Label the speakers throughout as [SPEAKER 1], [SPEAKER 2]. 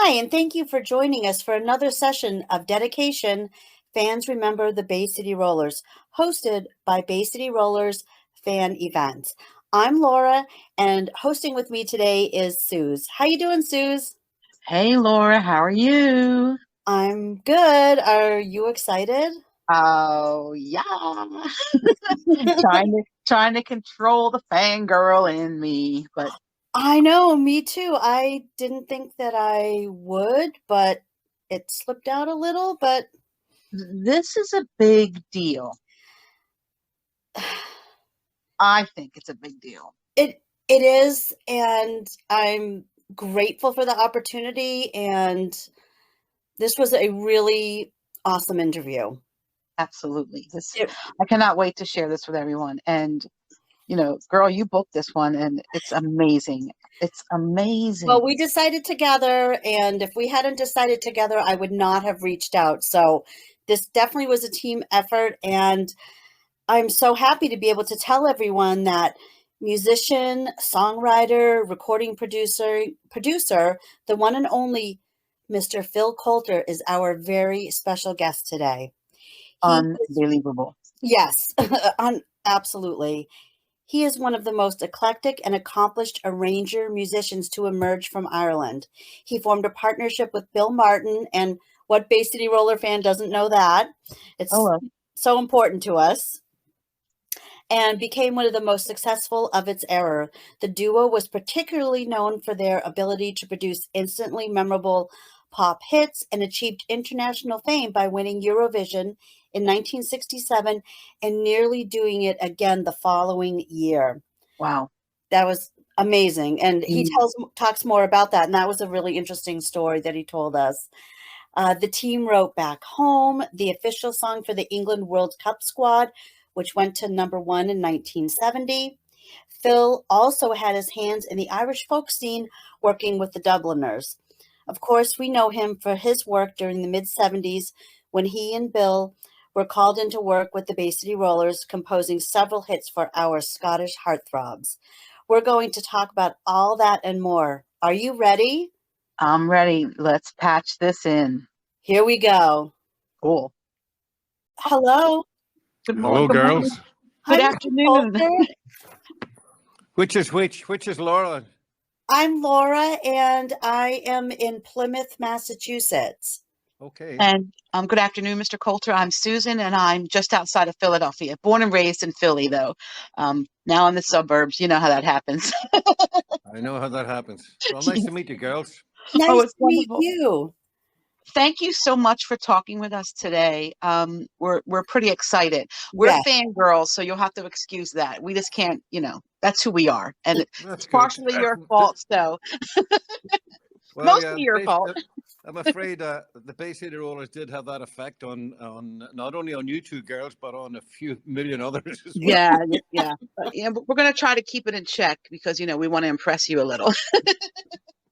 [SPEAKER 1] Hi, and thank you for joining us for another session of Dedication Fans Remember the Bay City Rollers, hosted by Bay City Rollers Fan Events. I'm Laura, and hosting with me today is Suze. How you doing, Suze?
[SPEAKER 2] Hey Laura, how are you?
[SPEAKER 1] I'm good. Are you excited?
[SPEAKER 2] Oh yeah. trying to control the fangirl in me, but
[SPEAKER 1] I know, me too. I didn't think that I would, but it slipped out a little, but
[SPEAKER 2] this is a big deal. I think it's a big deal.
[SPEAKER 1] it is, and I'm grateful for the opportunity, and this was a really awesome interview.
[SPEAKER 2] Absolutely.
[SPEAKER 1] It,
[SPEAKER 2] I cannot wait to share this with everyone. And girl, you booked this one and it's amazing. It's amazing.
[SPEAKER 1] well, we decided together, and if we hadn't decided together, I would not have reached out. So this definitely was a team effort, and I'm so happy to be able to tell everyone that musician, songwriter, recording producer, the one and only Mr. Phil Coulter is our very special guest today.
[SPEAKER 2] Unbelievable.
[SPEAKER 1] Yes, absolutely. He is one of the most eclectic and accomplished arranger musicians to emerge from Ireland. He formed a partnership with Bill Martin, and what Bay City Roller fan doesn't know that? It's
[SPEAKER 2] Hello.
[SPEAKER 1] so important to us. And became one of the most successful of its era. The duo was particularly known for their ability to produce instantly memorable pop hits and achieved international fame by winning Eurovision in 1967 and nearly doing it again the following year.
[SPEAKER 2] Wow.
[SPEAKER 1] That was amazing. And he
[SPEAKER 2] Mm.
[SPEAKER 1] talks more about that. And that was a really interesting story that he told us. The team wrote Back Home, the official song for the England World Cup squad, which went to number one in 1970. Phil also had his hands in the Irish folk scene, working with the Dubliners. Of course, we know him for his work during the mid-70s when he and Bill were called into work with the Bay City Rollers, composing several hits for our Scottish heartthrobs. We're going to talk about all that and more. Are you ready?
[SPEAKER 2] I'm ready. Let's patch this in.
[SPEAKER 1] Here we go.
[SPEAKER 2] Cool.
[SPEAKER 1] Hello.
[SPEAKER 2] Good
[SPEAKER 3] Hello,
[SPEAKER 2] morning. Good morning.
[SPEAKER 3] girls.
[SPEAKER 1] Hi,
[SPEAKER 2] Good
[SPEAKER 1] Mr.
[SPEAKER 2] afternoon.
[SPEAKER 1] Coulter.
[SPEAKER 3] Which is which? Which is Laura?
[SPEAKER 1] I'm Laura, and I am in Plymouth, Massachusetts.
[SPEAKER 3] Okay.
[SPEAKER 2] And good afternoon, Mr. Coulter. I'm Susan, and I'm just outside of Philadelphia. Born and raised in Philly, though. Now in the suburbs. You know how that happens.
[SPEAKER 3] I know how that happens. Well, nice to meet you, girls.
[SPEAKER 2] Oh,
[SPEAKER 1] Nice to
[SPEAKER 2] it's
[SPEAKER 1] meet
[SPEAKER 2] wonderful.
[SPEAKER 1] you.
[SPEAKER 2] Thank you so much for talking with us today. We're pretty excited. We're
[SPEAKER 1] Yes.
[SPEAKER 2] fangirls, so you'll have to excuse that. We just can't, that's who we are, and
[SPEAKER 3] That's
[SPEAKER 2] it's
[SPEAKER 3] good.
[SPEAKER 2] partially your fault. So
[SPEAKER 3] Well,
[SPEAKER 2] mostly
[SPEAKER 3] yeah.
[SPEAKER 2] your fault.
[SPEAKER 3] I'm afraid the Bay City Rollers did have that effect on not only on you two girls, but on a few million others as well.
[SPEAKER 2] Yeah, yeah. But we're gonna try to keep it in check because we want to impress you a little.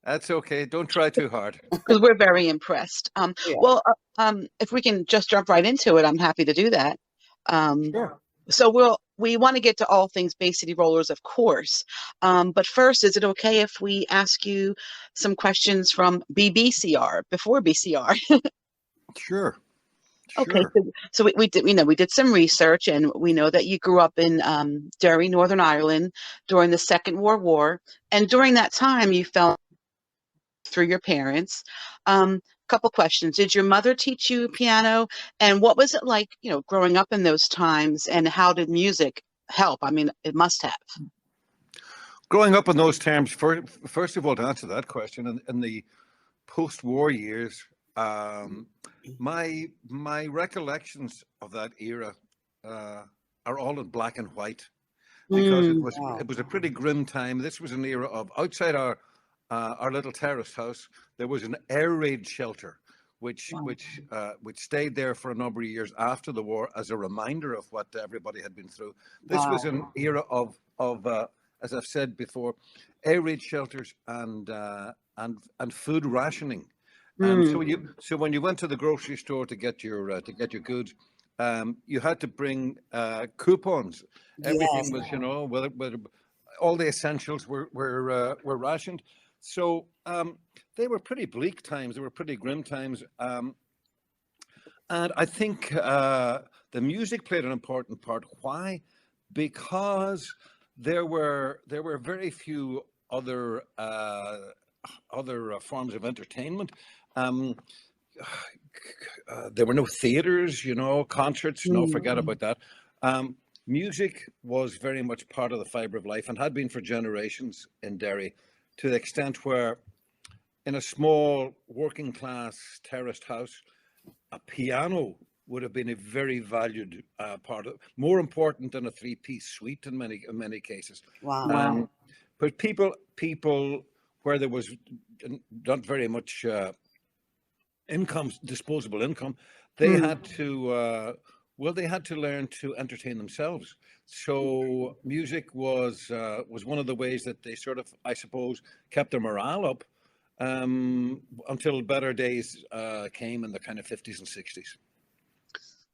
[SPEAKER 3] That's okay. Don't try too hard.
[SPEAKER 2] Because we're very impressed.
[SPEAKER 1] Yeah.
[SPEAKER 2] Well, if we can just jump right into it, I'm happy to do that.
[SPEAKER 3] Sure.
[SPEAKER 2] So we want to get to all things Bay City Rollers, of course. But first, is it okay if we ask you some questions from BBCR before BCR?
[SPEAKER 3] Sure.
[SPEAKER 2] Okay,
[SPEAKER 3] Sure.
[SPEAKER 2] so we did we did some research, and we know that you grew up in Derry, Northern Ireland, during the Second World War, and during that time you fell through your parents. Couple questions. Did your mother teach you piano? And what was it like, growing up in those times? And how did music help? I mean, it must have.
[SPEAKER 3] Growing up in those terms, first of all, to answer that question, in the post-war years, my recollections of that era are all in black and white because
[SPEAKER 2] Mm,
[SPEAKER 1] Wow.
[SPEAKER 3] it was a pretty grim time. This was an era of outside our little terrace house. There was an air raid shelter, which
[SPEAKER 2] wow.
[SPEAKER 3] which stayed there for a number of years after the war as a reminder of what everybody had been through. This was
[SPEAKER 2] Wow.
[SPEAKER 3] an era of as I've said before, air raid shelters and food rationing.
[SPEAKER 2] Mm,
[SPEAKER 3] So when you went to the grocery store to get your goods, you had to bring coupons.
[SPEAKER 1] Yes.
[SPEAKER 3] Everything was, whether all the essentials were rationed. So they were pretty bleak times. They were pretty grim times. And I think the music played an important part. Why? Because there were very few other forms of entertainment. Um, there were no theaters, concerts. No, forget
[SPEAKER 1] Mm.
[SPEAKER 3] about that. Music was very much part of the fiber of life and had been for generations in Derry, to the extent where in a small working class terraced house, a piano would have been a very valued part of, more important than a three-piece suite in many cases.
[SPEAKER 1] Wow.
[SPEAKER 2] Wow.
[SPEAKER 3] But people where there was not very much income, disposable income, they
[SPEAKER 2] Mm.
[SPEAKER 3] had to they had to learn to entertain themselves. So music was one of the ways that they sort of, I suppose, kept their morale up until better days came in the kind of 50s and 60s.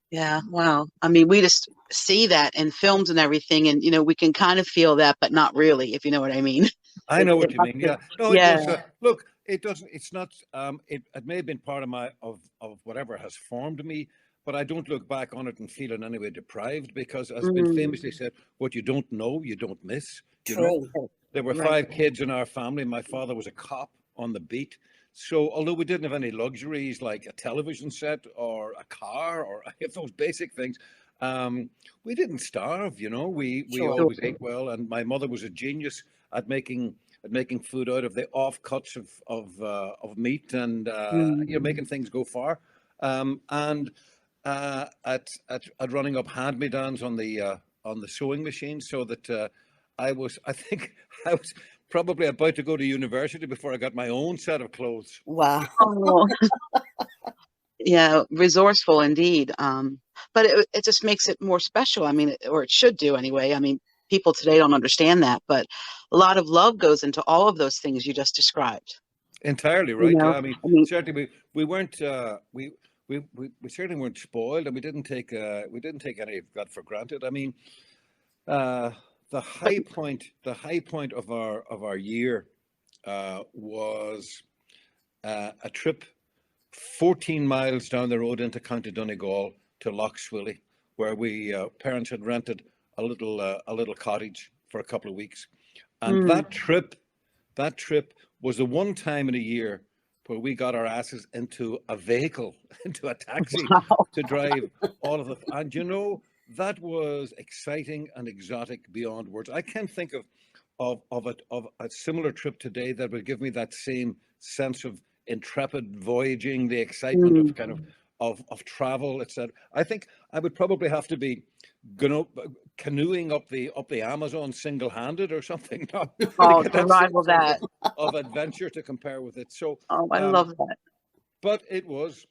[SPEAKER 2] Yeah, wow. I mean, we just see that in films and everything, and we can kind of feel that, but not really, if you know what I mean.
[SPEAKER 3] I know what
[SPEAKER 2] It
[SPEAKER 3] you
[SPEAKER 2] must
[SPEAKER 3] mean.
[SPEAKER 2] have,
[SPEAKER 3] Yeah. No, it
[SPEAKER 2] yeah.
[SPEAKER 3] was. Look, it doesn't. It's not. It may have been part of of whatever has formed me, but I don't look back on it and feel in any way deprived, because, as has been
[SPEAKER 2] Mm,
[SPEAKER 3] famously said, what you don't know, you don't miss.
[SPEAKER 1] True.
[SPEAKER 3] There were
[SPEAKER 2] right.
[SPEAKER 3] 5 kids in our family. My father was a cop on the beat. So although we didn't have any luxuries like a television set or a car or any of those basic things, um, we didn't starve. We
[SPEAKER 1] Sure.
[SPEAKER 2] Sure.
[SPEAKER 3] always ate well, and my mother was a genius at making food out of the offcuts of meat, and
[SPEAKER 2] Mm.
[SPEAKER 3] making things go far, and at running up hand-me-downs on the sewing machine, so that I think I was probably about to go to university before I got my own set of clothes.
[SPEAKER 1] Wow.
[SPEAKER 2] Oh, yeah, resourceful indeed. But it just makes it more special. I mean, or it should do anyway. I mean, people today don't understand that, but a lot of love goes into all of those things you just described.
[SPEAKER 3] Entirely
[SPEAKER 2] You
[SPEAKER 3] right.
[SPEAKER 2] know,
[SPEAKER 3] Yeah, I mean,
[SPEAKER 2] I mean,
[SPEAKER 3] certainly we weren't we certainly weren't spoiled, and we didn't take any of that for granted. I mean, uh,
[SPEAKER 2] but
[SPEAKER 3] the high point of our year was a trip 14 miles down the road into County Donegal to Lough Swilly, where we parents had rented a little cottage for a couple of weeks, and
[SPEAKER 2] mm,
[SPEAKER 3] that trip was the one time in a year where we got our asses into a vehicle, into a taxi,
[SPEAKER 2] wow.
[SPEAKER 3] to drive all of the, and that was exciting and exotic beyond words. I can't think of a similar trip today that would give me that same sense of intrepid voyaging, the excitement
[SPEAKER 2] Mm.
[SPEAKER 3] of kind of travel, etc. I think I would probably have to be canoeing up the Amazon single-handed or something now to
[SPEAKER 2] Oh,
[SPEAKER 3] get
[SPEAKER 2] to
[SPEAKER 3] that same
[SPEAKER 2] rival
[SPEAKER 3] sense
[SPEAKER 2] that.
[SPEAKER 3] of adventure to compare with it. So,
[SPEAKER 2] Oh, I
[SPEAKER 3] um,
[SPEAKER 2] love that.
[SPEAKER 3] but it was,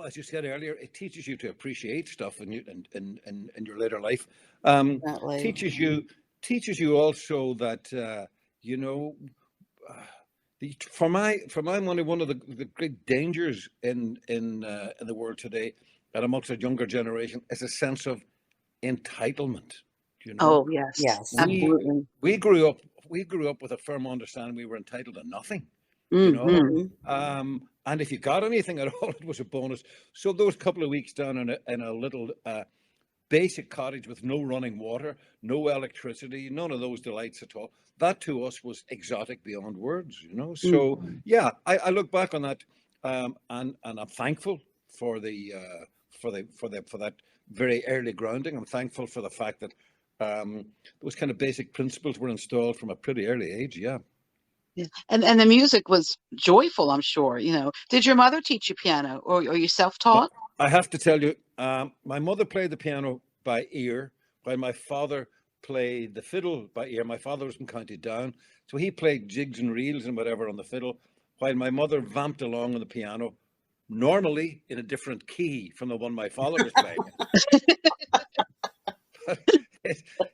[SPEAKER 3] as you said earlier, it teaches you to appreciate stuff in your later life. Um,
[SPEAKER 1] Definitely.
[SPEAKER 3] teaches you also that you know uh, for my money, one of the great dangers in the world today, and amongst a younger generation, is a sense of entitlement. You know,
[SPEAKER 2] Oh, yes,
[SPEAKER 1] Yes.
[SPEAKER 3] we
[SPEAKER 2] absolutely.
[SPEAKER 3] we grew up we grew up with a firm understanding we were entitled to nothing. You know,
[SPEAKER 2] Hmm.
[SPEAKER 1] Hmm.
[SPEAKER 3] and if you got anything at all, it was a bonus. So those couple of weeks down in a little basic cottage with no running water, no electricity, none of those delights at all. That to us was exotic beyond words.
[SPEAKER 2] Mm.
[SPEAKER 3] So yeah, I look back on that, and I'm thankful for that very early grounding. I'm thankful for the fact that those kind of basic principles were installed from a pretty early age. Yeah.
[SPEAKER 2] Yeah. And the music was joyful, I'm sure. Did your mother teach you piano, or you
[SPEAKER 3] But
[SPEAKER 2] self-taught?
[SPEAKER 3] I have to tell you, my mother played the piano by ear, while my father played the fiddle by ear. My father was from County Down, so he played jigs and reels and whatever on the fiddle, while my mother vamped along on the piano, normally in a different key from the one my father was playing in. But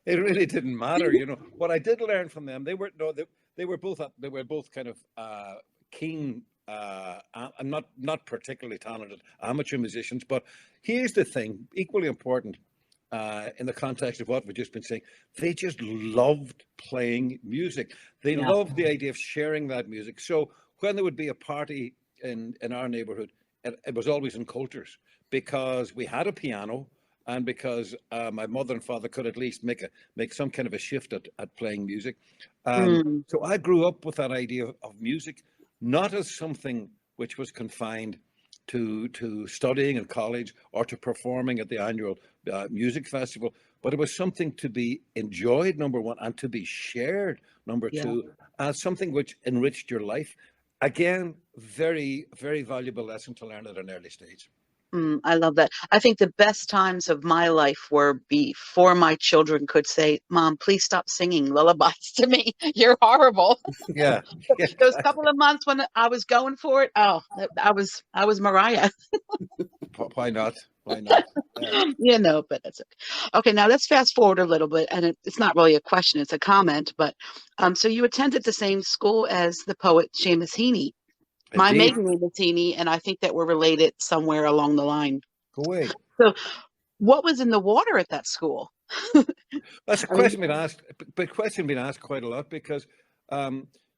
[SPEAKER 3] it really didn't matter. What I did learn from them, they were no, they were both kind of keen and not particularly talented amateur musicians. But here's the thing, equally important: in the context of what we've just been saying, they just loved playing music. They
[SPEAKER 1] Yeah.
[SPEAKER 3] loved the idea of sharing that music. So when there would be a party in our neighborhood, it was always in Coulter's, because we had a piano, and because my mother and father could at least make some kind of a shift at playing music.
[SPEAKER 2] Mm.
[SPEAKER 3] So I grew up with that idea of music, not as something which was confined to studying in college or to performing at the annual music festival, but it was something to be enjoyed, number one, and to be shared, number
[SPEAKER 2] Yeah.
[SPEAKER 3] two, as something which enriched your life. Again, very, very valuable lesson to learn at an early stage.
[SPEAKER 2] I love that. I think the best times of my life were before my children could say, "Mom, please stop singing lullabies to me. You're horrible."
[SPEAKER 3] Yeah, yeah,
[SPEAKER 2] Those couple of months when I was going for it, oh, I was Mariah.
[SPEAKER 3] why not? Why not? Yeah.
[SPEAKER 2] You know, but that's okay. Okay, now let's fast forward a little bit, and it's not really a question, it's a comment. But so you attended the same school as the poet Seamus Heaney. My
[SPEAKER 3] Indeed.
[SPEAKER 2] maiden name is Heaney, and I think that we're related somewhere along the line.
[SPEAKER 3] Go away.
[SPEAKER 2] So, what was in the water at that school?
[SPEAKER 3] That's a
[SPEAKER 2] I mean,
[SPEAKER 3] question been asked, but question been asked quite a lot, because,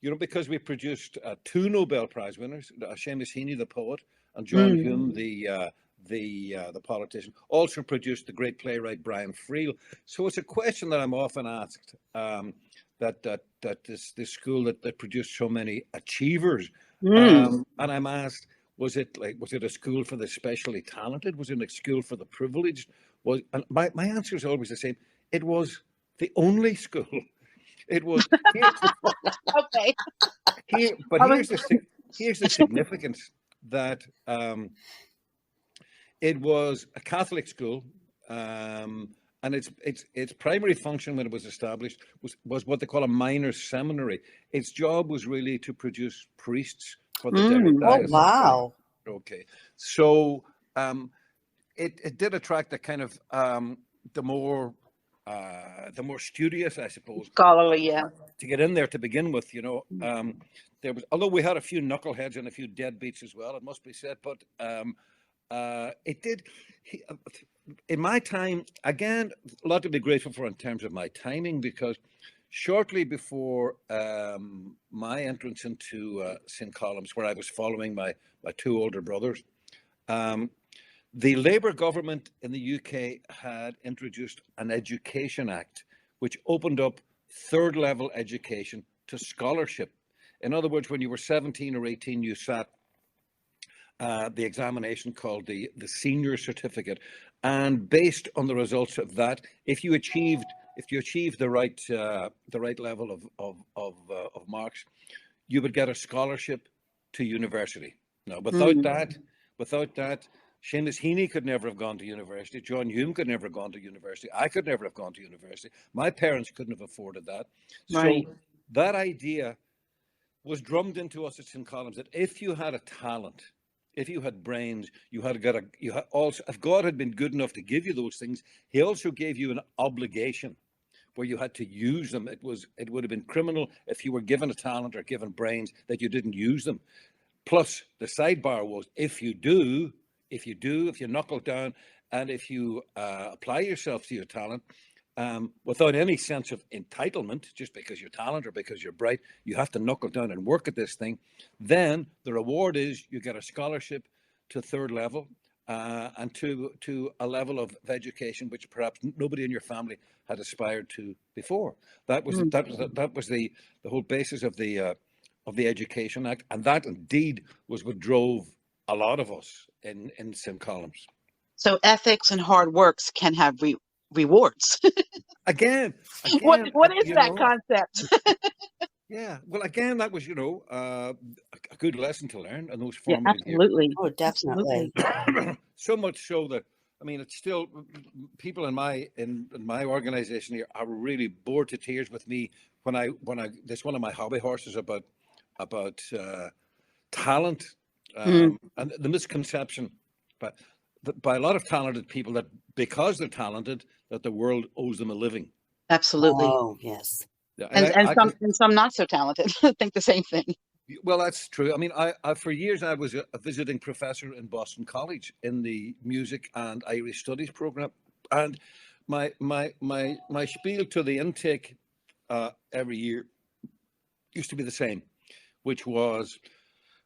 [SPEAKER 3] because we produced two Nobel Prize winners, Seamus Heaney, the poet, and John
[SPEAKER 2] mm,
[SPEAKER 3] Hume, the politician, also produced the great playwright Brian Friel. So it's a question that I'm often asked. That this school that produced so many achievers,
[SPEAKER 2] mm.
[SPEAKER 3] and I'm asked, was it a school for the specially talented? Was it a school for the privileged? And my answer is always the same. It was the only school. It was
[SPEAKER 2] Okay.
[SPEAKER 3] but
[SPEAKER 2] I was,
[SPEAKER 3] here's the significance, that it was a Catholic school, and its primary function when it was established was what they call a minor seminary. Its job was really to produce priests for the Derry
[SPEAKER 2] mm,
[SPEAKER 1] Oh,
[SPEAKER 3] diocese.
[SPEAKER 1] wow.
[SPEAKER 3] Okay, so it did attract a kind of the more studious, I suppose,
[SPEAKER 2] scholarly, yeah.
[SPEAKER 3] to get in there to begin with. There was, although we had a few knuckleheads and a few deadbeats as well, it must be said, but it did. In my time, again, a lot to be grateful for in terms of my timing, because shortly before my entrance into St. Colum's, where I was following my two older brothers, the Labour government in the UK had introduced an Education Act, which opened up third level education to scholarship. In other words, when you were 17 or 18, you sat the examination called the senior certificate, and based on the results of that, if you achieved the right level of marks, you would get a scholarship to university. Now, without that, Seamus Heaney could never have gone to university. John Hume could never have gone to university. I could never have gone to university. My parents couldn't have afforded that.
[SPEAKER 2] Right.
[SPEAKER 3] So that idea was drummed into us at St. Colum's, that if you had a talent, if you had brains, you had also, if God had been good enough to give you those things, He also gave you an obligation where you had to use them. It would have been criminal if you were given a talent or given brains that you didn't use them. Plus, the sidebar was, if you knuckle down, and if you apply yourself to your talent without any sense of entitlement, just because you're talented or because you're bright, you have to knuckle down and work at this thing. Then the reward is you get a scholarship to third level, and to a level of education which perhaps nobody in your family had aspired to before. That was the whole basis of the Education Act, and that indeed was what drove a lot of us in St. Colum's.
[SPEAKER 2] So ethics and hard works can have rewards.
[SPEAKER 3] Again,
[SPEAKER 2] What is that concept?
[SPEAKER 3] yeah. Well, again, that was a good lesson to learn in those
[SPEAKER 2] Yeah,
[SPEAKER 3] formative years.
[SPEAKER 2] absolutely.
[SPEAKER 1] Oh, definitely.
[SPEAKER 3] So much so that, I mean, it's still, people in my organization here are really bored to tears with me when I this one of my hobby horses about talent, and the misconception by a lot of talented people that because they're talented, that the world owes them a living.
[SPEAKER 2] Absolutely.
[SPEAKER 1] Oh, yes.
[SPEAKER 3] Yeah,
[SPEAKER 2] And some not so talented think the same thing.
[SPEAKER 3] well, that's true. I mean, I for years I was a visiting professor in Boston College in the music and Irish studies program, and my spiel to the intake every year used to be the same, which was,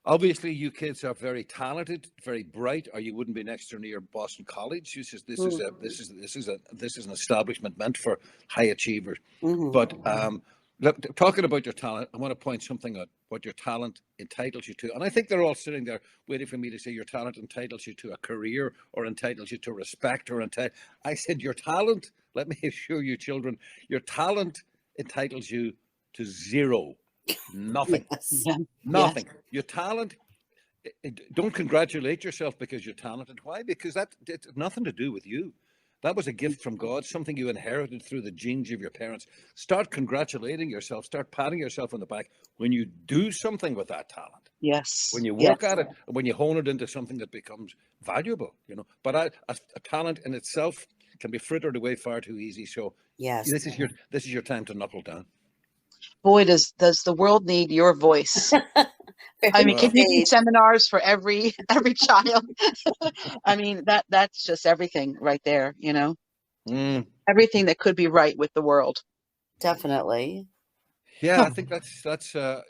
[SPEAKER 3] obviously you kids are very talented, very bright, or you wouldn't be next or near Boston College. This is an establishment meant for high achievers.
[SPEAKER 1] Mhm.
[SPEAKER 3] But look, talking about your talent, I want to point something out what your talent entitles you to. And I think they're all sitting there waiting for me to say your talent entitles you to a career or entitles you to respect or I said your talent, let me assure you children, your talent entitles you to zero. Nothing.
[SPEAKER 1] Yes.
[SPEAKER 2] Yeah.
[SPEAKER 3] Nothing. Your talent, don't congratulate yourself because you're talented. Why? Because it's nothing to do with you. That was a gift from God, something you inherited through the genes of your parents. Start congratulating yourself, start patting yourself on the back when you do something with that talent.
[SPEAKER 2] Yes.
[SPEAKER 3] When you
[SPEAKER 2] Yes.
[SPEAKER 3] work at it, when you hone it into something that becomes valuable, you know. But a talent in itself can be frittered away far too easy. So
[SPEAKER 1] Yes.
[SPEAKER 3] this is your time to knuckle down.
[SPEAKER 2] Boy, does the world need your voice. I mean,
[SPEAKER 3] Well,
[SPEAKER 2] can you do
[SPEAKER 1] Indeed.
[SPEAKER 2] seminars for every child? I mean, that's just everything right there, you know.
[SPEAKER 3] mm,
[SPEAKER 2] Everything that could be right with the world.
[SPEAKER 1] Definitely.
[SPEAKER 3] yeah, I think that's. I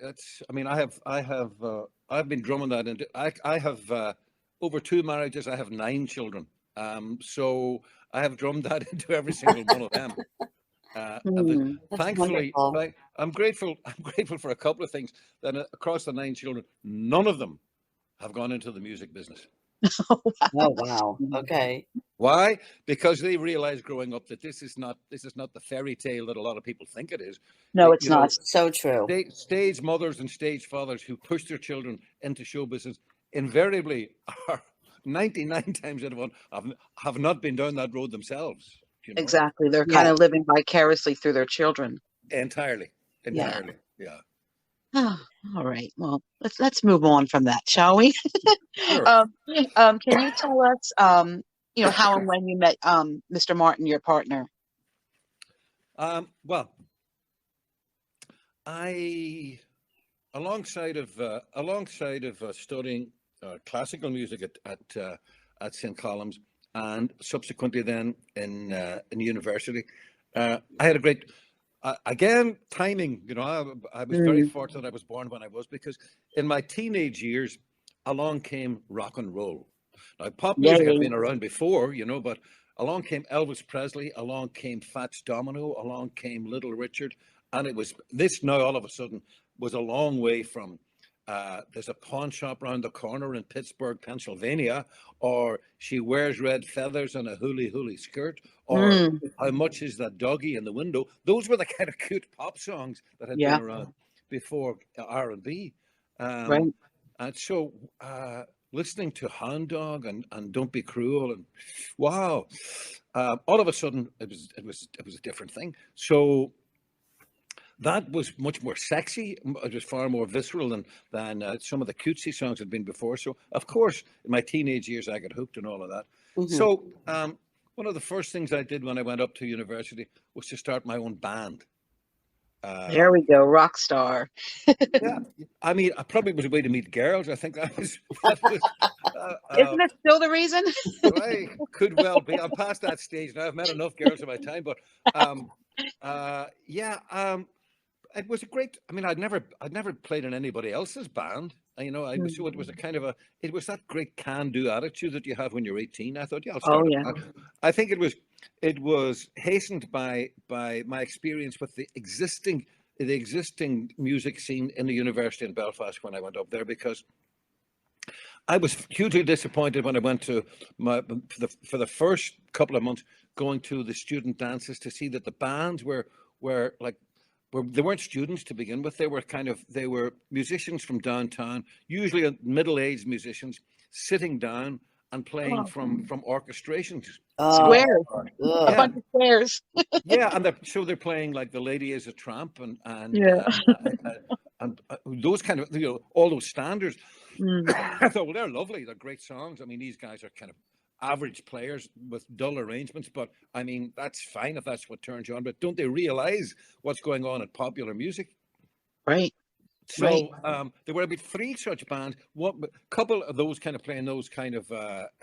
[SPEAKER 3] mean, I've been drumming that into. I have over 2 marriages. I have 9 children. So I have drummed that into every single one of them.
[SPEAKER 2] Hmm.
[SPEAKER 1] That's
[SPEAKER 3] Thankfully,
[SPEAKER 1] wonderful.
[SPEAKER 3] I'm grateful. I'm grateful for a couple of things. That across the 9 children, none of them have gone into the music business.
[SPEAKER 1] Oh, wow. Okay.
[SPEAKER 3] Why? Because they realized growing up that this is not the fairy tale that a lot of people think it is.
[SPEAKER 2] No, it's
[SPEAKER 3] You know,
[SPEAKER 2] not.
[SPEAKER 1] So true.
[SPEAKER 3] stage mothers and stage fathers who push their children into show business invariably are 99 times out of 1 have not been down that road themselves. You know,
[SPEAKER 2] Exactly. They're kind
[SPEAKER 1] Yeah.
[SPEAKER 2] of living vicariously through their children.
[SPEAKER 3] entirely,
[SPEAKER 2] Yeah.
[SPEAKER 3] yeah.
[SPEAKER 2] All right. Well, let's move on from that, shall we?
[SPEAKER 3] Sure.
[SPEAKER 2] Can you tell us, how and when you met Mr. Martin, your partner?
[SPEAKER 3] Well, I alongside of studying classical music at St. Columb's and subsequently then in university, I had a great again timing. You know, I was very
[SPEAKER 2] Mm.
[SPEAKER 3] fortunate I was born when I was, because in my teenage years along came rock and roll. Now pop music had
[SPEAKER 2] Yay.
[SPEAKER 3] been around before, you know, but along came Elvis Presley, along came Fats Domino, along came Little Richard, and it was this now all of a sudden was a long way from there's a pawn shop round the corner in Pittsburgh, Pennsylvania, or she wears red feathers and a hooly hooly skirt, or
[SPEAKER 2] Mm.
[SPEAKER 3] how much is that doggy in the window? Those were the kind of cute pop songs that had been
[SPEAKER 2] Yeah.
[SPEAKER 3] around before R&B.
[SPEAKER 2] Right.
[SPEAKER 3] And so listening to Hound Dog and Don't Be Cruel, and wow, all of a sudden it was a different thing. So that was much more sexy. It was far more visceral than some of the cutesy songs had been before. So of course, in my teenage years, I got hooked and all of that.
[SPEAKER 1] Mhm.
[SPEAKER 3] So one of the first things I did when I went up to university was to start my own band.
[SPEAKER 2] There we go. Rock star.
[SPEAKER 3] Yeah, I mean, I probably was a way to meet girls. I think that was
[SPEAKER 2] Isn't it still the reason?
[SPEAKER 3] I could well be. I'm past that stage now. I've met enough girls in my time, but um, yeah, it was a great. I mean, I'd never played in anybody else's band. You know, so it was a kind of it was that great can-do attitude that you have when you're 18. I thought, yeah, I'll
[SPEAKER 2] Oh,
[SPEAKER 3] start a
[SPEAKER 2] yeah.
[SPEAKER 3] band. I think it was hastened by my experience with the existing music scene in the university in Belfast when I went up there, because I was hugely disappointed when I went to for the first couple of months going to the student dances to see that the bands were like they weren't students to begin with. They were musicians from downtown, usually middle-aged musicians, sitting down and playing
[SPEAKER 2] Oh,
[SPEAKER 3] from orchestrations. You know,
[SPEAKER 2] squares.
[SPEAKER 1] Oh,
[SPEAKER 2] A
[SPEAKER 1] ugh.
[SPEAKER 3] yeah,
[SPEAKER 2] bunch of squares.
[SPEAKER 3] yeah, and they're playing like "The Lady Is a Tramp"
[SPEAKER 2] Yeah.
[SPEAKER 3] and those kind of, you know, all those standards.
[SPEAKER 2] Mm.
[SPEAKER 3] I thought, well, they're lovely. They're great songs. I mean, these guys are kind of average players with dull arrangements, but I mean, that's fine if that's what turns you on. But don't they realize what's going on in popular music?
[SPEAKER 2] Right. Right.
[SPEAKER 3] So there were about 3 such bands. One couple of those kind of playing those kind of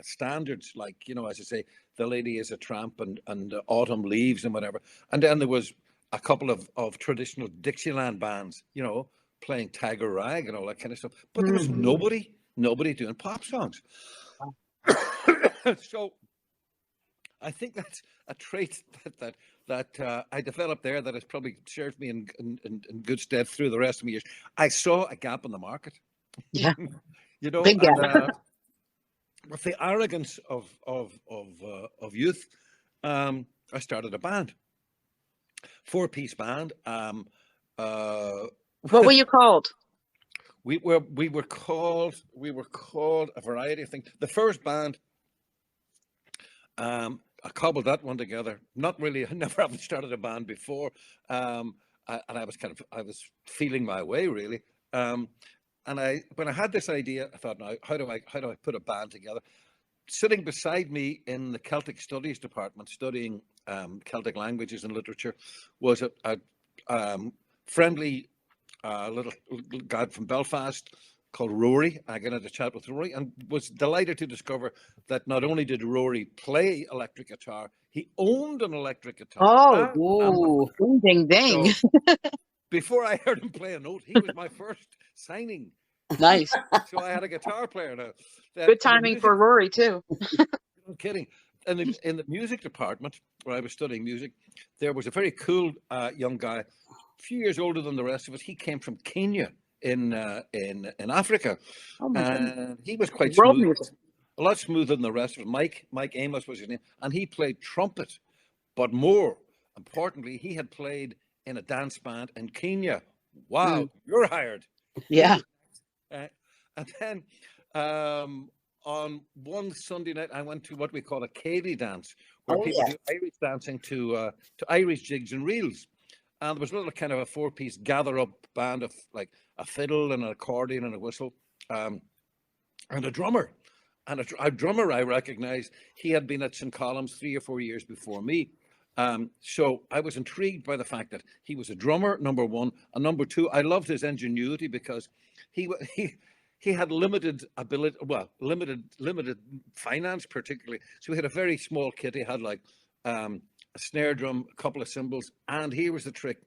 [SPEAKER 3] standards, like, you know, as I say, The Lady Is a Tramp and Autumn Leaves and whatever. And then there was a couple of traditional Dixieland bands, you know, playing Tiger Rag and all that kind of stuff. But there was nobody doing pop songs. So I think that's a trait that I developed there that has probably served me in good stead through the rest of my years. I saw a gap in the market,
[SPEAKER 2] Yeah.
[SPEAKER 3] you know,
[SPEAKER 2] Big gap.
[SPEAKER 3] and with the arrogance of youth, I started a band, 4-piece band.
[SPEAKER 2] What were you called?
[SPEAKER 3] We were called a variety of things. The first band, I cobbled that one together. Not really. I never having started a band before, and I was feeling my way really. And when I had this idea, I thought, now how do I put a band together? Sitting beside me in the Celtic Studies department, studying Celtic languages and literature, was a friendly little guy from Belfast called Rory. I got into chat with Rory and was delighted to discover that not only did Rory play electric guitar, he owned an electric guitar.
[SPEAKER 2] Oh,
[SPEAKER 1] Ooh.
[SPEAKER 2] ding, ding, ding.
[SPEAKER 3] So before I heard him play a note, he was my first signing.
[SPEAKER 2] Nice.
[SPEAKER 3] So I had a guitar player now.
[SPEAKER 2] Good timing for Rory, too.
[SPEAKER 3] I'm kidding. And in the music department, where I was studying music, there was a very cool young guy, a few years older than the rest of us. He came from Kenya in Africa,
[SPEAKER 2] Oh, my goodness.
[SPEAKER 3] and he was quite
[SPEAKER 2] World
[SPEAKER 3] smooth,
[SPEAKER 2] music.
[SPEAKER 3] a lot smoother than the rest of us. Mike Amos was his name, and he played trumpet. But more importantly, he had played in a dance band in Kenya. Wow, you're hired.
[SPEAKER 2] Yeah.
[SPEAKER 3] And then on one Sunday night, I went to what we call a Cady dance, where people do Irish dancing to Irish jigs and reels. And there was a little kind of a 4-piece gather-up band of like a fiddle and an accordion and a whistle, and a drummer. And a drummer I recognized, he had been at St. Colum's 3 or 4 years before me. So I was intrigued by the fact that he was a drummer, number one, and number two, I loved his ingenuity because he had limited ability, well, limited finance particularly. So he had a very small kit. He had like a snare drum, a couple of cymbals, and here was the trick.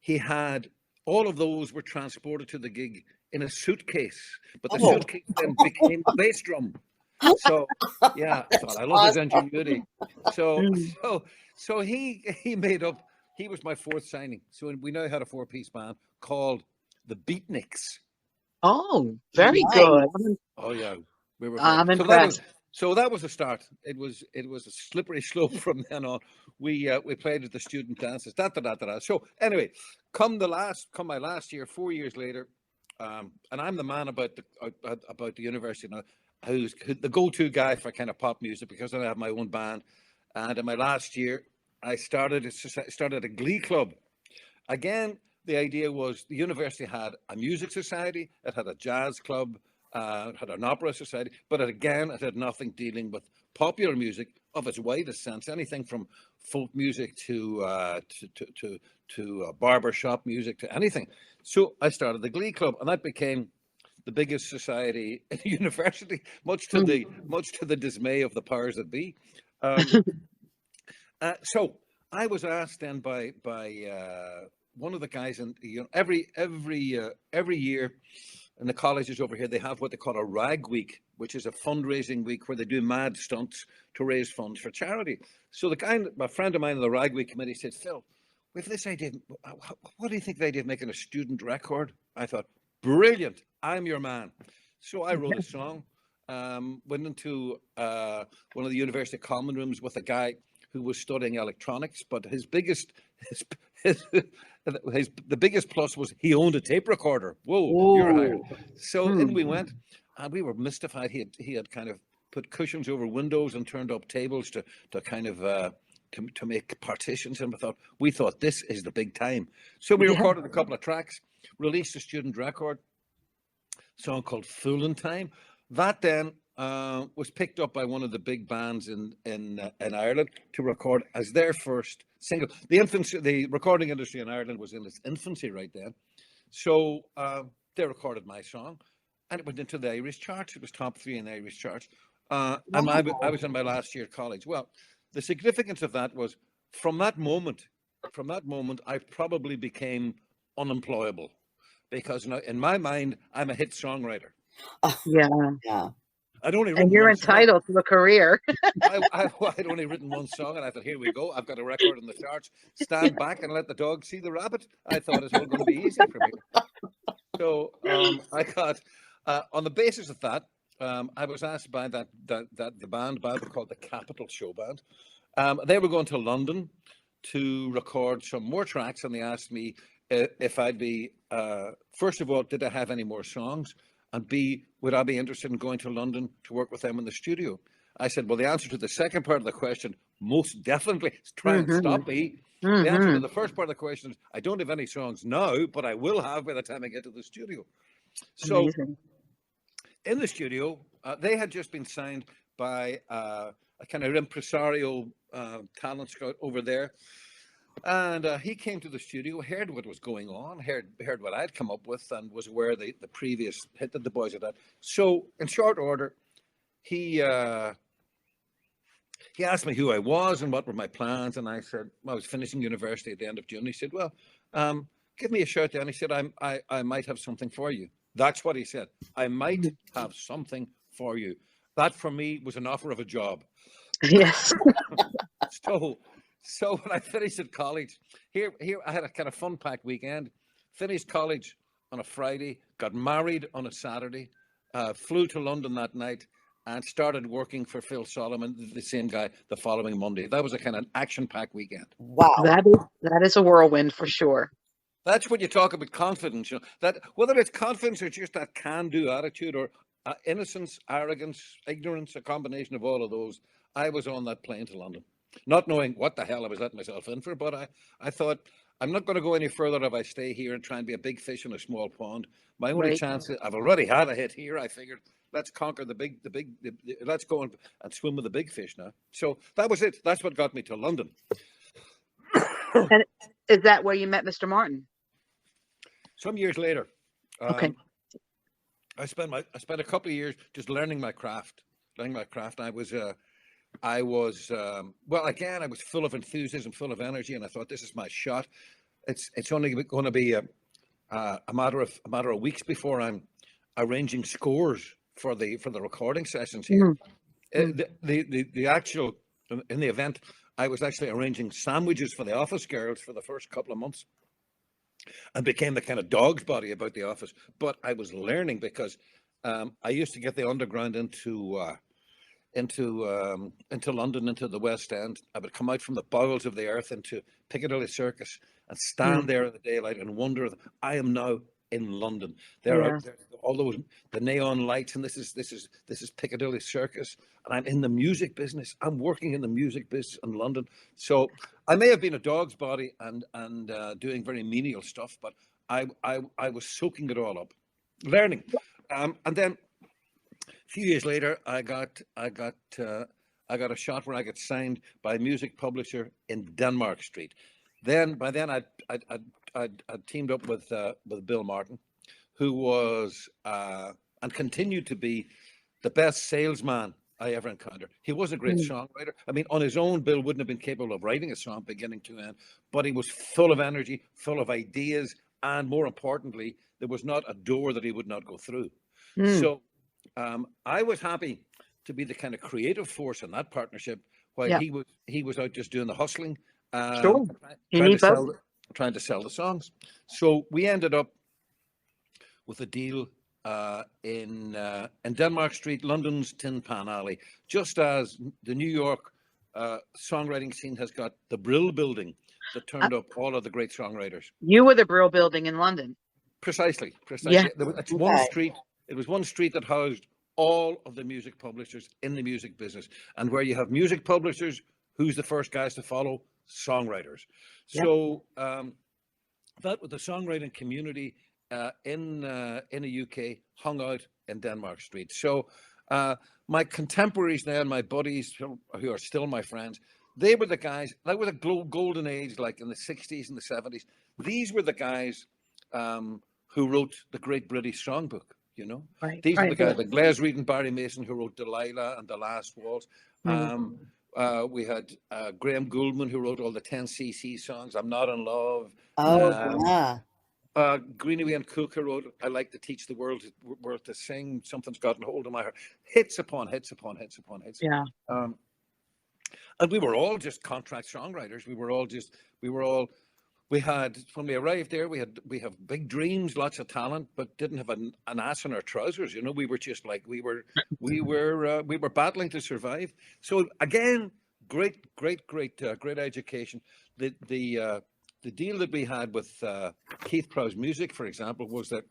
[SPEAKER 3] He had all of those were transported to the gig in a suitcase, but the suitcase then became the bass drum. So yeah, I thought I love his ingenuity. So he made up. He was my 4th signing. So we now had a 4-piece band called the Beatniks.
[SPEAKER 2] Oh, very good.
[SPEAKER 3] Oh yeah, we were.
[SPEAKER 2] I'm impressed.
[SPEAKER 3] So that was the start. It was a slippery slope from then on. We played at the student dances. So anyway, come my last year, 4 years later, and I'm the man about the university now, who's the go-to guy for kind of pop music because I have my own band. And in my last year, I started a glee club. Again, the idea was the university had a music society, it had a jazz club, it had an opera society, but it had nothing dealing with popular music of its widest sense, anything from folk music to barbershop music to anything. So I started the glee club, and that became the biggest society in the university, much to the dismay of the powers that be. So I was asked then by one of the guys, and every year in the colleges over here, they have what they call a rag week, which is a fundraising week where they do mad stunts to raise funds for charity. So a friend of mine in the rag week committee said, "Phil, we have this idea. What do you think of the idea of making a student record?" I thought, brilliant, I'm your man. So I wrote a song, went into one of the university common rooms with a guy who was studying electronics, but the biggest plus was he owned a tape recorder. Whoa, you're hired. So in we went, and we were mystified. He had kind of put cushions over windows and turned up tables to kind of to make partitions, and we thought this is the big time. So we recorded a couple of tracks, released a student record, song called "Foolin' Time." That then was picked up by one of the big bands in Ireland to record as their first single. The recording industry in Ireland was in its infancy right then. So they recorded my song, and it went into the Irish charts. It was top 3 in the Irish charts. And I was in my last year of college. Well, the significance of that was from that moment, I probably became unemployable because now, in my mind, I'm a hit songwriter.
[SPEAKER 2] Yeah.
[SPEAKER 1] Yeah.
[SPEAKER 3] I'd only
[SPEAKER 2] And
[SPEAKER 3] written
[SPEAKER 2] you're
[SPEAKER 3] one song.
[SPEAKER 2] entitled to a career.
[SPEAKER 3] I'd only written one song, and I thought, here we go. I've got a record in the charts. Stand back and let the dog see the rabbit. I thought it's all going to be easy for me. So I got, on the basis of that, I was asked by the band called the Capital Show Band. They were going to London to record some more tracks, and they asked me if I'd be, first of all, did I have any more songs? And B, would I be interested in going to London to work with them in the studio? I said, well, the answer to the second part of the question, most definitely. Try and stop me. The answer to the first part of the question is, I don't have any songs now, but I will have by the time I get to the studio. So
[SPEAKER 2] Amazing.
[SPEAKER 3] in the studio, they had just been signed by a kind of impresario talent scout over there. And he came to the studio, heard what was going on, heard what I'd come up with, and was aware of the previous hit that the boys had had. So in short order, he asked me who I was and what were my plans, and I said, well, I was finishing university at the end of June. He said, well, give me a shout then. He said, I might have something for you. That's what he said. I might have something for you. That for me was an offer of a job.
[SPEAKER 2] Yes.
[SPEAKER 3] So when I finished at college, here I had a kind of fun-packed weekend. Finished college on a Friday, got married on a Saturday, flew to London that night, and started working for Phil Solomon, the same guy, the following Monday. That was a kind of action-packed weekend.
[SPEAKER 1] Wow.
[SPEAKER 2] That is a whirlwind for sure.
[SPEAKER 3] That's when you talk about confidence. You know, that whether it's confidence or just that can-do attitude, or innocence, arrogance, ignorance, a combination of all of those. I was on that plane to London, not knowing what the hell I was letting myself in for, but I thought, I'm not going to go any further if I stay here and try and be a big fish in a small pond. My only chance is, I've already had a hit here. I figured, let's conquer let's go and swim with the big fish now. So that was it. That's what got me to London.
[SPEAKER 2] And is that where you met Mr. Martin?
[SPEAKER 3] Some years later.
[SPEAKER 2] Okay.
[SPEAKER 3] I spent a couple of years just learning my craft. I was well, again, I was full of enthusiasm, full of energy, and I thought, this is my shot. It's only going to be a matter of weeks before I'm arranging scores for the recording sessions here. The actual, in the event, I was actually arranging sandwiches for the office girls for the first couple of months, and became the kind of dog's body about the office. But I was learning because I used to get the underground into London, into the West End. I would come out from the bowels of the earth into Piccadilly Circus and stand there in the daylight and wonder, I am now in London. There are all those the neon lights, and this is Piccadilly Circus, and I'm in the music business. I'm working in the music business in London. So I may have been a dog's body and doing very menial stuff, but I was soaking it all up, learning, and then a few years later, I got a shot where I got signed by a music publisher in Denmark Street. By then I'd teamed up with Bill Martin, who was and continued to be the best salesman I ever encountered. He was a great songwriter. I mean, on his own, Bill wouldn't have been capable of writing a song beginning to end, but he was full of energy, full of ideas, and more importantly, there was not a door that he would not go through. So I was happy to be the kind of creative force in that partnership, while he was out just doing the hustling, trying to sell the songs. So we ended up with a deal in Denmark Street, London's Tin Pan Alley, just as the New York songwriting scene has got the Brill Building that turned up all of the great songwriters.
[SPEAKER 2] You were the Brill Building in London.
[SPEAKER 3] Precisely.
[SPEAKER 2] Yeah.
[SPEAKER 3] It's one street. It was one street that housed all of the music publishers in the music business. And where you have music publishers, who's the first guys to follow? Songwriters. So that with the songwriting community in the UK hung out in Denmark Street. So my contemporaries now and my buddies who are still my friends, they were the guys, that was a golden age, like in the 60s and the 70s. These were the guys who wrote the Great British Songbook. You know,
[SPEAKER 2] Right.
[SPEAKER 3] these are the
[SPEAKER 2] Right.
[SPEAKER 3] guys like Les Reed and Barry Mason who wrote Delilah and The Last Waltz.
[SPEAKER 2] Mm.
[SPEAKER 3] We had Graham Gouldman who wrote all the 10cc songs. I'm Not in Love.
[SPEAKER 1] Oh, yeah.
[SPEAKER 3] Greenaway and Coulter wrote I Like to Teach the World to Sing. Something's Gotten Hold of My Heart. Hits upon hits upon hits upon hits.
[SPEAKER 2] Yeah.
[SPEAKER 3] And we were all just contract songwriters. We had, when we arrived there, we have big dreams, lots of talent, but didn't have an ass in our trousers. You know, we were just like we were battling to survive. So again, great education. The deal that we had with Keith Prowse Music, for example, was that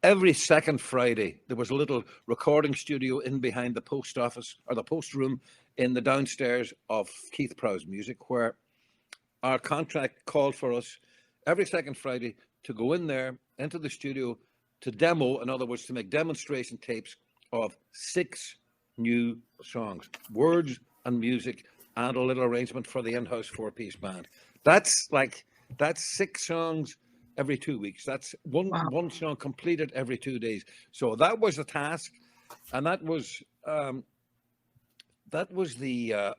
[SPEAKER 3] every second Friday there was a little recording studio in behind the post office or the post room in the downstairs of Keith Prowse Music, where our contract called for us every second Friday to go in there into the studio to demo, in other words, to make demonstration tapes of 6 new songs, words and music, and a little arrangement for the in-house 4-piece band. That's 6 songs every 2 weeks. That's one song completed every 2 days. So that was the task, and that was the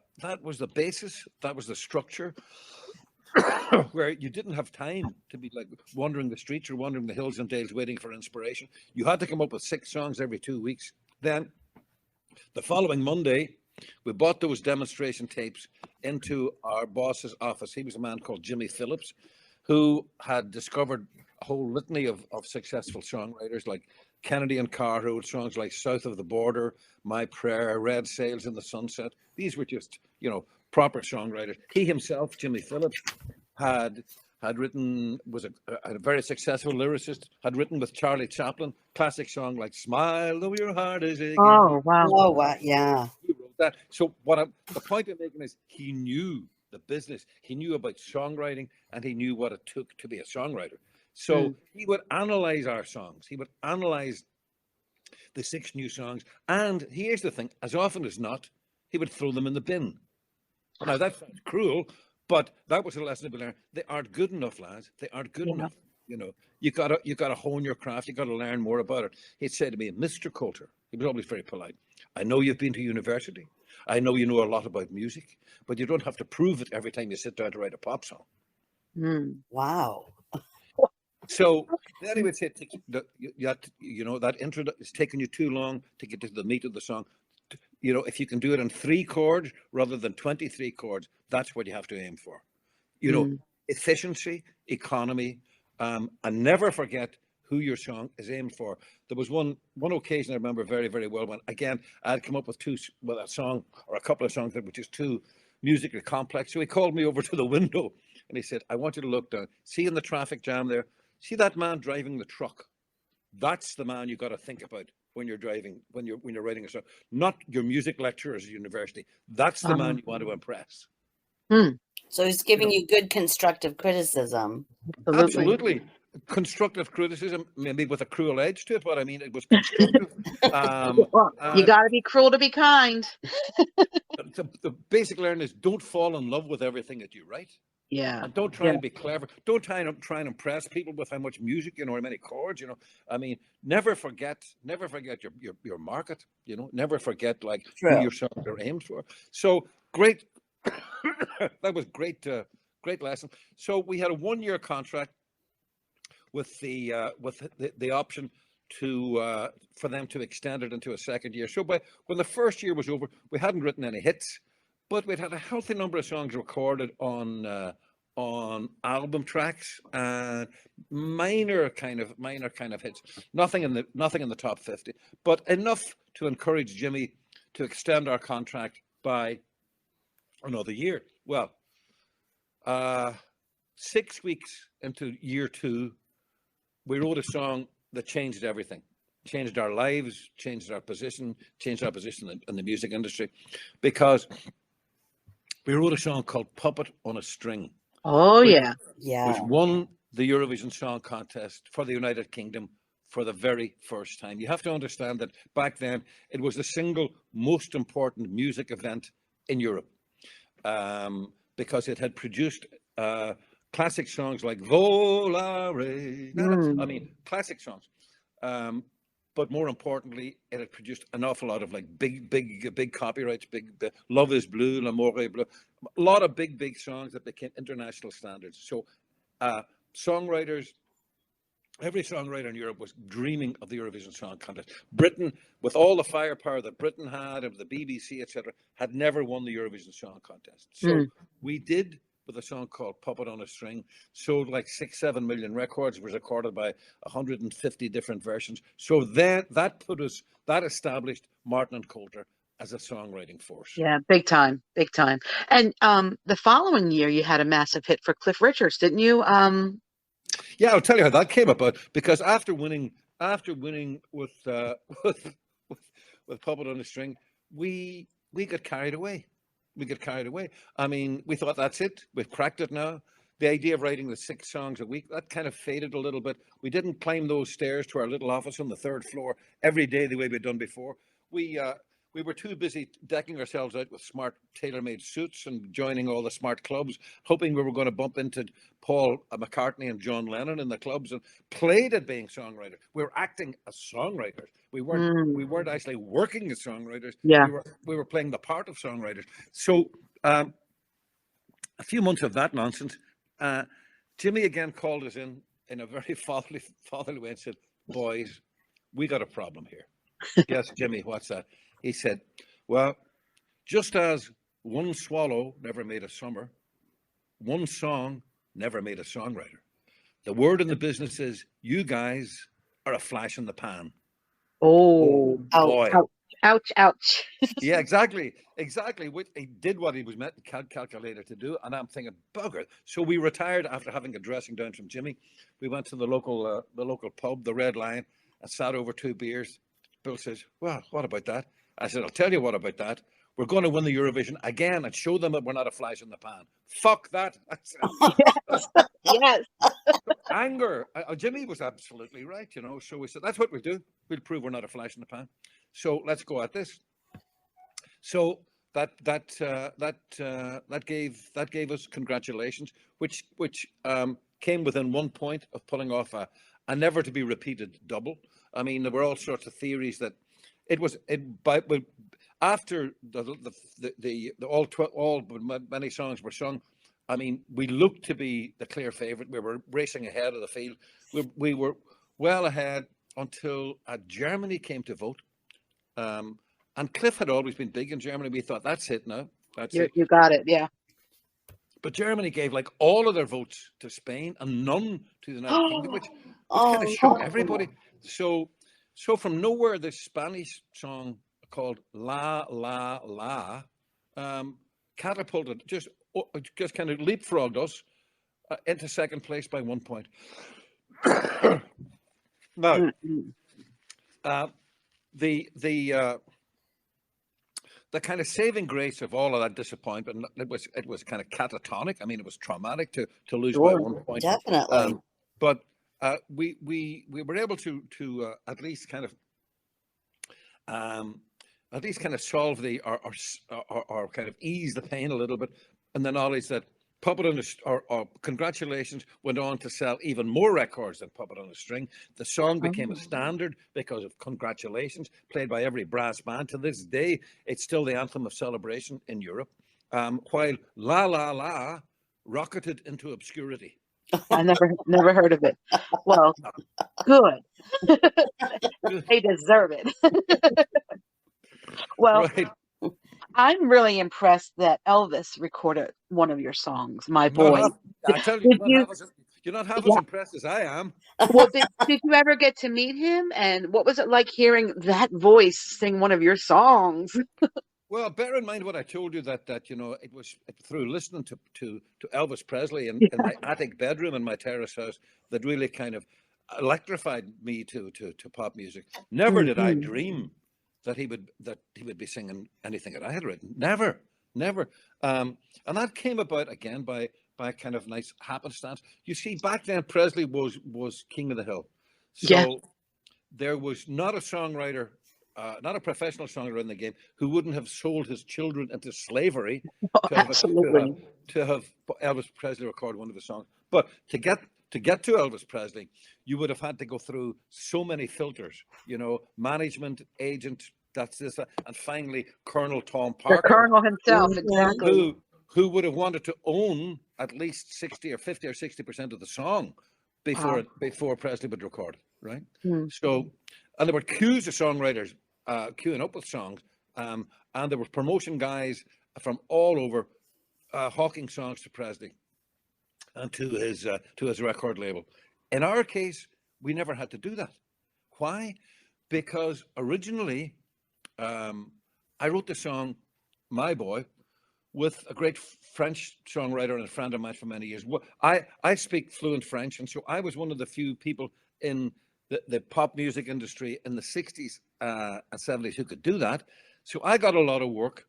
[SPEAKER 3] basis. That was the structure. Where you didn't have time to be like wandering the streets or wandering the hills and dales waiting for inspiration. You had to come up with 6 songs every 2 weeks. Then the following Monday, we bought those demonstration tapes into our boss's office. He was a man called Jimmy Phillips, who had discovered a whole litany of successful songwriters like Kennedy and Carr, who wrote songs like South of the Border, My Prayer, Red Sails in the Sunset. These were just, proper songwriters. He himself, Jimmy Phillips, had written, was a very successful lyricist, had written with Charlie Chaplin, classic song like Smile Though Your Heart Is Aching.
[SPEAKER 2] Oh, wow.
[SPEAKER 1] Oh, wow. Yeah.
[SPEAKER 3] He wrote that. So the point I'm making is he knew the business. He knew about songwriting, and he knew what it took to be a songwriter. So he would analyze our songs. He would analyze the 6 new songs. And here's the thing, as often as not, he would throw them in the bin. Now, that sounds cruel, but that was a lesson to be learned. They aren't good enough, lads. They aren't good enough. You gotta hone your craft. You gotta learn more about it. He'd say to me, Mr. Coulter, he was always very polite. I know you've been to university. I know you know a lot about music, but you don't have to prove it every time you sit down to write a pop song.
[SPEAKER 1] Wow.
[SPEAKER 3] So then he would say, that intro is taking you too long to get to the meat of the song. If you can do it in 3 chords rather than 23 chords, that's what you have to aim for. Efficiency, economy, and never forget who your song is aimed for. There was one occasion I remember very, very well when, again, I had come up with a song or a couple of songs that were just too musically complex. So he called me over to the window and he said, I want you to look down. See in the traffic jam there? See that man driving the truck? That's the man you got to think about when you're driving, when you're writing a song, not your music lecturers at university. That's the man you want to impress.
[SPEAKER 1] So he's giving you good constructive criticism.
[SPEAKER 3] Absolutely. Constructive criticism, maybe with a cruel edge to it, but I mean, it was constructive.
[SPEAKER 2] You got to be cruel to be kind.
[SPEAKER 3] The basic learning is don't fall in love with everything that you write.
[SPEAKER 2] Yeah.
[SPEAKER 3] And don't try and be clever. Don't try and impress people with how much music, or how many chords, I mean, never forget your market, never forget who your songs are aimed for. So great. That was great lesson. So we had a 1-year contract with the option for them to extend it into a second year. So when the first year was over, we hadn't written any hits, but we'd had a healthy number of songs recorded on album tracks and minor kind of hits. Nothing in the top 50, but enough to encourage Jimmy to extend our contract by another year. Well, 6 weeks into year 2, we wrote a song that changed everything. Changed our lives, changed our position in the music industry, because we wrote a song called Puppet on a String.
[SPEAKER 2] Oh, yeah.
[SPEAKER 3] Which won the Eurovision Song Contest for the United Kingdom for the very first time. You have to understand that back then, it was the single most important music event in Europe, because it had produced classic songs like Volare. I mean, classic songs. But more importantly, it had produced an awful lot of like big copyrights, Love is Blue, L'amour est bleu, a lot of big songs that became international standards. So songwriters, every songwriter in Europe was dreaming of the Eurovision Song Contest. Britain, with all the firepower that Britain had, of the BBC, etc., had never won the Eurovision Song Contest. So we did, with a song called Puppet on a String, sold like 6-7 million records, was recorded by 150 different versions. So then that established Martin and Coulter as a songwriting force.
[SPEAKER 2] Yeah, big time. And the following year, you had a massive hit for Cliff Richards, didn't you?
[SPEAKER 3] Yeah, I'll tell you how that came about. Because after winning with Puppet on a String, we got carried away. I mean, we thought, that's it. We've cracked it now. The idea of writing the 6 songs a week, that kind of faded a little bit. We didn't climb those stairs to our little office on the 3rd floor every day the way we'd done before. We were too busy decking ourselves out with smart tailor-made suits and joining all the smart clubs, hoping we were going to bump into Paul McCartney and John Lennon in the clubs, and played at being songwriters. We were acting as songwriters. We weren't actually working as songwriters.
[SPEAKER 2] Yeah.
[SPEAKER 3] We were playing the part of songwriters. So a few months of that nonsense, Jimmy again called us in a very fatherly way and said, "Boys, we got a problem here." Yes, Jimmy, what's that? He said, "Well, just as one swallow never made a summer, one song never made a songwriter. The word in the business is you guys are a flash in the pan."
[SPEAKER 2] Oh
[SPEAKER 3] boy.
[SPEAKER 2] Ouch.
[SPEAKER 3] Yeah, exactly. He did what he was meant calculated to do, and I'm thinking, bugger. So we retired after having a dressing down from Jimmy. We went to the local pub, the Red Lion, and sat over 2 beers. Bill says, "Well, what about that?" I said, "I'll tell you what about that. We're going to win the Eurovision again and show them that we're not a flash in the pan." Fuck that. I said,
[SPEAKER 2] Yes.
[SPEAKER 3] anger. Jimmy was absolutely right, you know. So we said, that's what we'll do. We'll prove we're not a flash in the pan. So let's go at this. So that gave us congratulations, which came within 1 point of pulling off a never to be repeated double. I mean, there were all sorts of theories that after many songs were sung. I mean, we looked to be the clear favorite. We were racing ahead of the field. We were well ahead until Germany came to vote. And Cliff had always been big in Germany. We thought, that's it now.
[SPEAKER 2] You got it, yeah.
[SPEAKER 3] But Germany gave like all of their votes to Spain and none to the United Kingdom, which kind of shook everybody. So from nowhere, this Spanish song called La La La catapulted, just kind of leapfrogged us into second place by 1 point. Now, the kind of saving grace of all of that disappointment, it was kind of catatonic. I mean, it was traumatic to lose by 1 point.
[SPEAKER 1] Definitely.
[SPEAKER 3] But we were able to at least kind of solve or kind of ease the pain a little bit, and the knowledge that Puppet on a Congratulations went on to sell even more records than Puppet on a String. The song became a standard because of Congratulations, played by every brass band. To this day, it's still the anthem of celebration in Europe, while La La La rocketed into obscurity.
[SPEAKER 2] I never heard of it. Well, good. They deserve it. Well,
[SPEAKER 3] Right.
[SPEAKER 2] I'm really impressed that Elvis recorded one of your songs, My Boy.
[SPEAKER 3] I tell you, you're not half as impressed as I am.
[SPEAKER 2] Well, did you ever get to meet him? And what was it like hearing that voice sing one of your songs?
[SPEAKER 3] Well, bear in mind what I told you, that you know, it was through listening to Elvis Presley in my attic bedroom in my terrace house that really kind of electrified me to pop music. Never did I dream that he would be singing anything that I had written. Never. And that came about again by kind of nice happenstance. You see, back then Presley was king of the hill, so there was not a songwriter, not a professional songwriter in the game who wouldn't have sold his children into slavery to have Elvis Presley record one of his songs. But to get to Elvis Presley, you would have had to go through so many filters, management, agent, that's this, and finally Colonel Tom
[SPEAKER 2] The
[SPEAKER 3] Parker,
[SPEAKER 2] Colonel himself,
[SPEAKER 1] Mhm.
[SPEAKER 2] exactly.
[SPEAKER 3] who would have wanted to own at least 60 or 50 or 60% of the song
[SPEAKER 2] Wow.
[SPEAKER 3] before Presley would record it, right?
[SPEAKER 2] Mm.
[SPEAKER 3] So, and there were queues of songwriters queuing up with songs, and there were promotion guys from all over hawking songs to Presley and to his record label. In our case, we never had to do that. Why? Because originally, I wrote the song "My Boy" with a great French songwriter and a friend of mine for many years. I speak fluent French, and so I was one of the few people in the pop music industry in the 60s and 70s who could do that. So I got a lot of work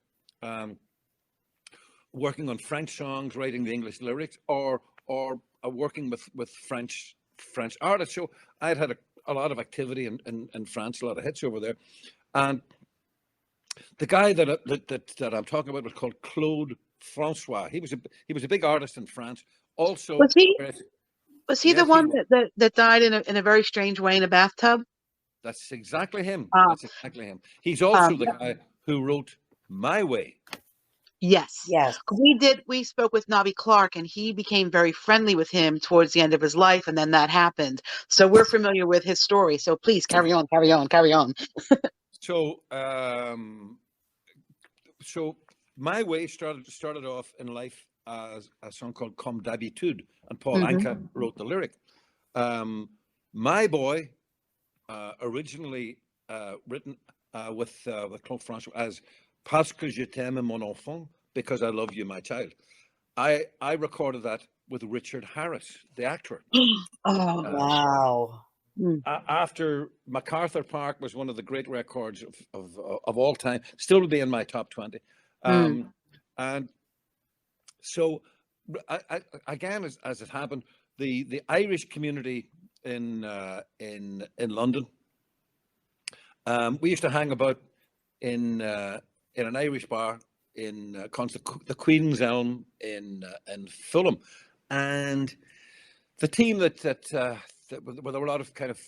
[SPEAKER 3] working on French songs, writing the English lyrics, or working with French artists. So I'd had a lot of activity in France, a lot of hits over there. And the guy that I'm talking about was called Claude Francois. He was a big artist in France. Also,
[SPEAKER 2] Was he the
[SPEAKER 3] yes,
[SPEAKER 2] one that died in a very strange way in a bathtub?
[SPEAKER 3] that's exactly him.
[SPEAKER 2] Uh,
[SPEAKER 3] That's exactly him. He's also the
[SPEAKER 2] um,
[SPEAKER 3] guy who wrote "My Way."
[SPEAKER 2] yes.
[SPEAKER 1] Yes.
[SPEAKER 2] We spoke with Nobby Clark, and he became very friendly with him towards the end of his life, and then that happened. So we're familiar with his story. So please carry on, carry on, carry on.
[SPEAKER 3] So, so "My Way" started off in life as a song called "Comme d'habitude," and Paul
[SPEAKER 2] Hmm.
[SPEAKER 3] Anka wrote the lyric. "My Boy" originally written with Claude François as "Parce que je t'aime, mon enfant," because I love you, my child. I recorded that with Richard Harris, the actor.
[SPEAKER 2] Oh,
[SPEAKER 1] Wow.
[SPEAKER 2] mm,
[SPEAKER 3] After MacArthur Park was one of the great records of all time, still to be in my top 20.
[SPEAKER 2] mm,
[SPEAKER 3] And so, again, as it happened, the Irish community in London, we used to hang about in an Irish bar in the Queen's Elm in Fulham, and the team where there were a lot of kind of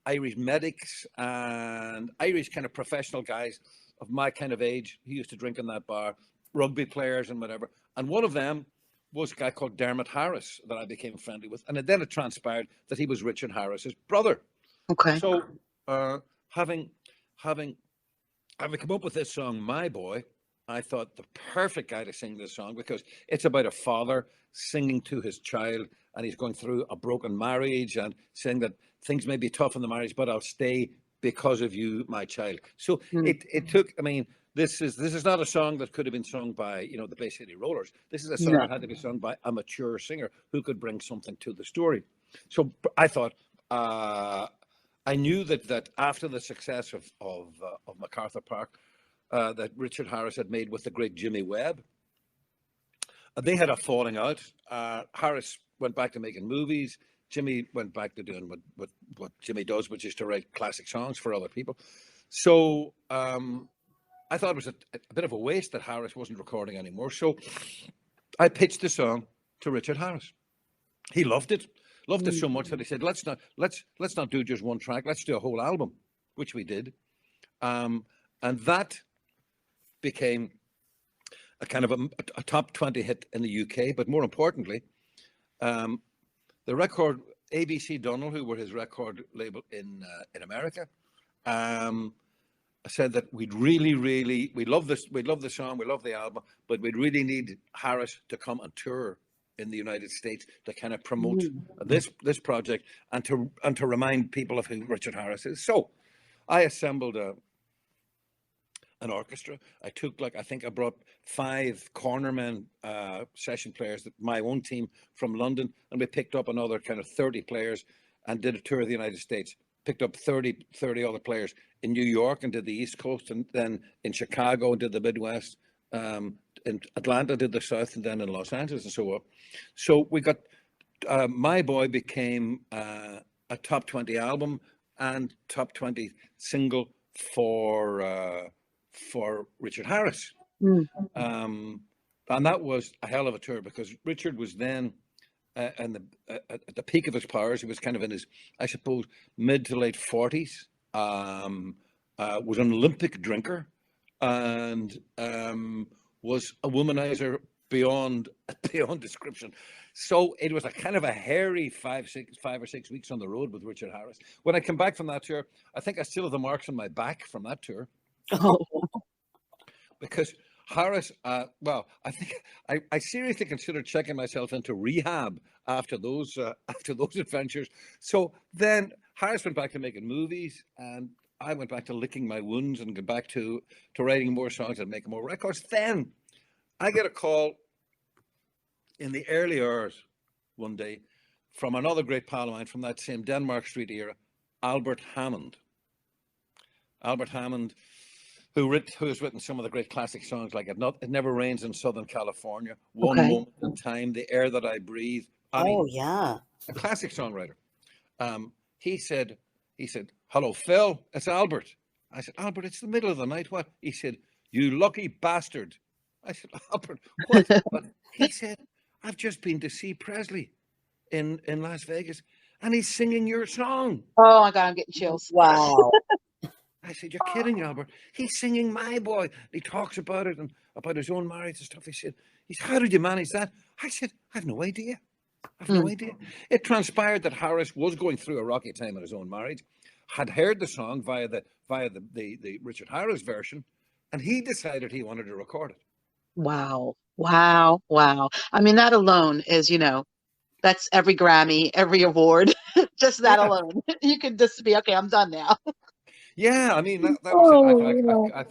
[SPEAKER 3] Irish medics and Irish kind of professional guys of my kind of age who used to drink in that bar, rugby players and whatever. And one of them was a guy called Dermot Harris that I became friendly with. And then it transpired that he was Richard Harris's brother.
[SPEAKER 2] okay.
[SPEAKER 3] So having come up with this song, "My Boy," I thought the perfect guy to sing this song because it's about a father singing to his child, and he's going through a broken marriage and saying that things may be tough in the marriage, but I'll stay because of you, my child. So
[SPEAKER 2] Mm,
[SPEAKER 3] it took. I mean, this is not a song that could have been sung by the Bay City Rollers. This is a song
[SPEAKER 2] no.
[SPEAKER 3] that had to be sung by a mature singer who could bring something to the story. So I thought. I knew that after the success of MacArthur Park, that Richard Harris had made with the great Jimmy Webb, they had a falling out. Harris went back to making movies. Jimmy went back to doing what Jimmy does, which is to write classic songs for other people. So I thought it was a bit of a waste that Harris wasn't recording anymore. So I pitched the song to Richard Harris. He loved it
[SPEAKER 2] Mm,
[SPEAKER 3] so much that he said, let's not do just one track, let's do a whole album, which we did. And that became a kind of a top 20 hit in the UK. But more importantly, the record, ABC Donald, who were his record label in America, said that we love this, we love the song, we love the album, but we'd really need Harris to come and tour in the United States to kind of promote
[SPEAKER 2] mm,
[SPEAKER 3] this project and to remind people of who Richard Harris is. So I assembled an orchestra. I took I think I brought 5 cornermen session players, my own team from London, and we picked up another kind of 30 players and did a tour of the United States. Picked up 30 other players in New York and did the East Coast, and then in Chicago and did the Midwest. In Atlanta did the South, and then in Los Angeles and so on. So we got "My Boy" became a top 20 album and top 20 single for Richard Harris.
[SPEAKER 2] mm,
[SPEAKER 3] And that was a hell of a tour because Richard was then and at the peak of his powers. He was kind of in his, I suppose, mid to late 40s. Was an Olympic drinker, and was a womanizer beyond description. So it was a kind of a hairy 5 or 6 weeks on the road with Richard Harris. When I come back from that tour, I think I still have the marks on my back from that tour.
[SPEAKER 1] Oh.
[SPEAKER 3] Because Harris, well, I think I seriously considered checking myself into rehab after those adventures. So then Harris went back to making movies, and I went back to licking my wounds and got back to writing more songs and making more records. Then I get a call in the early hours one day from another great pal of mine from that same Denmark Street era, Albert Hammond. Albert Hammond, who has written some of the great classic songs like It Never Rains in Southern California, One Moment in Time, The Air That I Breathe.
[SPEAKER 1] Yeah.
[SPEAKER 3] A classic songwriter. He said, "Hello, Phil, it's Albert." I said, "Albert, it's the middle of the night. What?" He said, "You lucky bastard." I said, "Albert, what?" But he said, "I've just been to see Presley in Las Vegas, and he's singing your song."
[SPEAKER 2] Oh my God, I'm getting chills.
[SPEAKER 1] Wow.
[SPEAKER 3] I said, "You're kidding, Albert. He's singing My Boy." He talks about it and about his own marriage and stuff. He said, "How did you manage that?" I said, "I have no idea. It transpired that Harris was going through a rocky time in his own marriage, had heard the song via the Richard Harris version, and he decided he wanted to record it.
[SPEAKER 2] Wow. Wow. Wow. I mean, that alone is, that's every Grammy, every award, just that alone. You could just be, okay, I'm done now.
[SPEAKER 3] Yeah, I mean that was it. I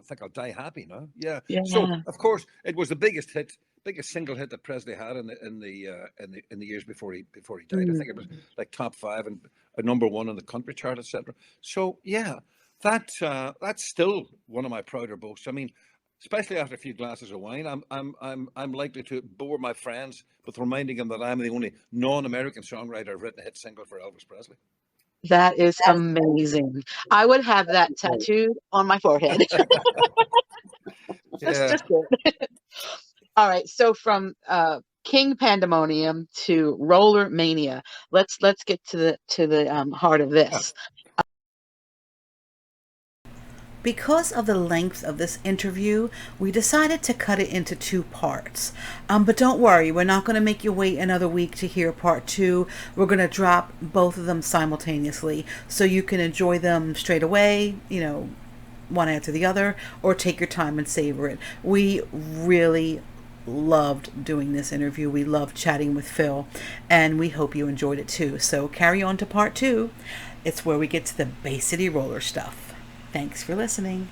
[SPEAKER 3] think I'll die happy now. Yeah. So of course it was the biggest single hit that Presley had in the years before he died. I think it was like top 5 and a #1 on the country chart, etc. So yeah, that's still one of my prouder boasts. I mean, especially after a few glasses of wine, I'm likely to bore my friends with reminding them that I'm the only non-American songwriter who've written a hit single for Elvis Presley.
[SPEAKER 2] That is amazing. I would have that tattooed on my forehead. Just good. All right. So from King Pandemonium to Roller Mania, let's get to the heart of this.
[SPEAKER 4] Because of the length of this interview, we decided to cut it into 2 parts. But don't worry, we're not going to make you wait another week to hear part 2. We're going to drop both of them simultaneously so you can enjoy them straight away, one after the other, or take your time and savor it. We really loved doing this interview. We loved chatting with Phil, and we hope you enjoyed it too. So carry on to part 2. It's where we get to the Bay City Roller stuff. Thanks for listening.